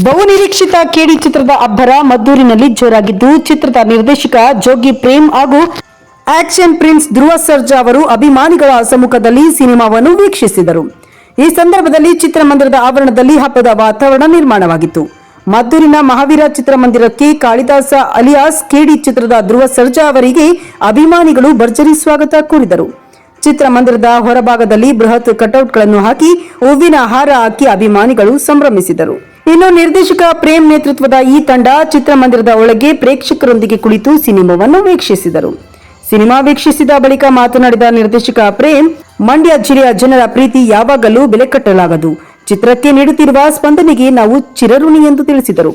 ಬಹುನಿರೀಕ್ಷಿತ ಕೇಡಿ ಚಿತ್ರದ ಅಬ್ಬರ ಮದ್ದೂರಿನಲ್ಲಿ ಜೋರಾಗಿದ್ದು, ಚಿತ್ರದ ನಿರ್ದೇಶಕ ಜೋಗಿ ಪ್ರೇಮ್ ಹಾಗೂ ಆಕ್ಷನ್ ಪ್ರಿನ್ಸ್ ಧ್ರುವ ಸರ್ಜಾ ಅವರು ಅಭಿಮಾನಿಗಳ ಸಮ್ಮುಖದಲ್ಲಿ ಸಿನಿಮಾವನ್ನು ವೀಕ್ಷಿಸಿದರು. ಈ ಸಂದರ್ಭದಲ್ಲಿ ಚಿತ್ರಮಂದಿರದ ಆವರಣದಲ್ಲಿ ಹಬ್ಬದ ವಾತಾವರಣ ನಿರ್ಮಾಣವಾಗಿತ್ತು. ಮದ್ದೂರಿನ ಮಹಾವೀರ ಚಿತ್ರಮಂದಿರಕ್ಕೆ ಕಾಳಿದಾಸ ಅಲಿಯಾಸ್ ಕೇಡಿ ಚಿತ್ರದ ಧ್ರುವ ಸರ್ಜಾ ಅವರಿಗೆ ಅಭಿಮಾನಿಗಳು ಭರ್ಜರಿ ಸ್ವಾಗತ ಕೋರಿದರು. ಚಿತ್ರಮಂದಿರದ ಹೊರಭಾಗದಲ್ಲಿ ಬೃಹತ್ ಕಟೌಟ್ಗಳನ್ನು ಹಾಕಿ ಹೂವಿನ ಹಾರ ಹಾಕಿ ಅಭಿಮಾನಿಗಳು ಸಂಭ್ರಮಿಸಿದರು. ಇನ್ನು ನಿರ್ದೇಶಕ ಪ್ರೇಮ್ ನೇತೃತ್ವದ ಈ ತಂಡ ಚಿತ್ರಮಂದಿರದ ಒಳಗೆ ಪ್ರೇಕ್ಷಕರೊಂದಿಗೆ ಕುಳಿತು ಸಿನಿಮಾವನ್ನು ವೀಕ್ಷಿಸಿದರು. ಸಿನಿಮಾ ವೀಕ್ಷಿಸಿದ ಬಳಿಕ ಮಾತನಾಡಿದ ನಿರ್ದೇಶಕ ಪ್ರೇಮ್, ಮಂಡ್ಯ ಜಿಲ್ಲೆಯ ಜನರ ಪ್ರೀತಿ ಯಾವಾಗಲೂ ಬೆಲೆ ಕಟ್ಟಲಾಗದು. ಚಿತ್ರಕ್ಕೆ ನೀಡುತ್ತಿರುವ ಸ್ಪಂದನೆಗೆ ನಾವು ಚಿರಋಣಿ ಎಂದು ತಿಳಿಸಿದರು.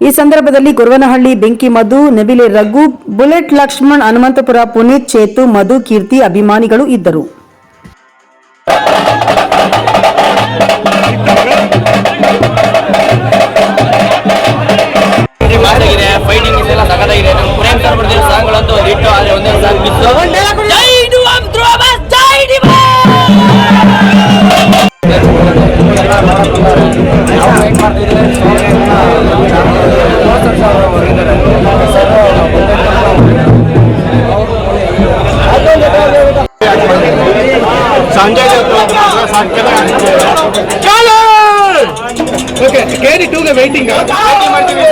ಈ ಸಂದರ್ಭದಲ್ಲಿ ಗೊರವನಹಳ್ಳಿ ಬೆಂಕಿ ಮಧು, ನವಿಲೆ ರಘು, ಬುಲೆಟ್ ಲಕ್ಷ್ಮಣ್, ಹನುಮಂತಪುರ ಪುನೀತ್, ಚೇತು, ಮಧು, ಕೀರ್ತಿ ಅಭಿಮಾನಿಗಳು ಇದ್ದರು. ಫೈಟಿಂಗ್ ಇದೆಲ್ಲ ಸಗದಾಗಿದೆ. ನಮ್ಮ ಪ್ರೇಮ್ ಸರ್ ಬರ್ದಿರೋ ಸಾಂಗ್ಗಳಂತೂ ಹಿಟ್ಟು. ಆದರೆ ಒಂದೇ ಸಾಂಗ್ ಮಿಸ್ಸು. ಜೈ ಡುವಂ ಧ್ರುವ ಬಸ್, ಜೈ ಡಿವಾ. ನಾವು ವೇಟ್ ಮಾಡ್ತಿದ್ದೀವಿ. ಸಂಜಯ್ ಚಲೋ. ಓಕೆ, ಕೇರಿ 2 ಗೆ ವೇಟಿಂಗ್ ಮಾಡ್ತೀವಿ.